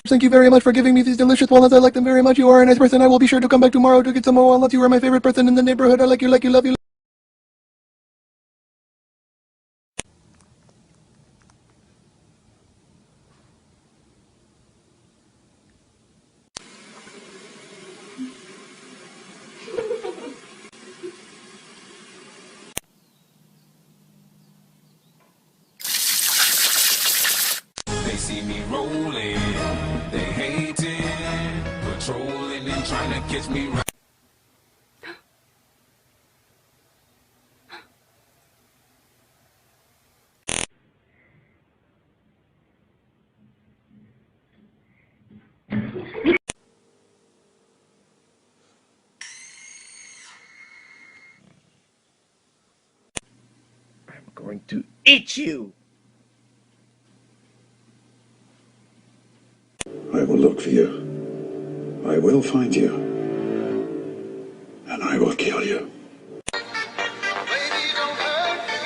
Thank you very much for giving me these delicious walnuts. I like them very much. You are a nice person. I will be sure to come back tomorrow to get some more walnuts. You are my favorite person in the neighborhood. I like you, love you. They see me rolling, they hating, patrolling and trying to catch me right. I'm going to eat you! I will look for you. I will find you. And I will kill you. Baby, don't hurt me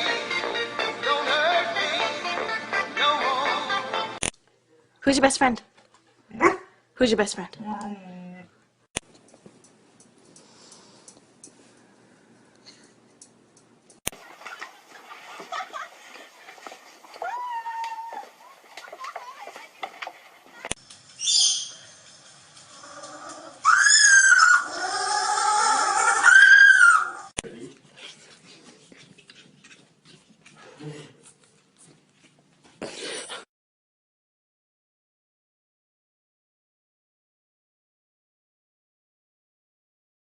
no more. Who's your best friend? Who's your best friend?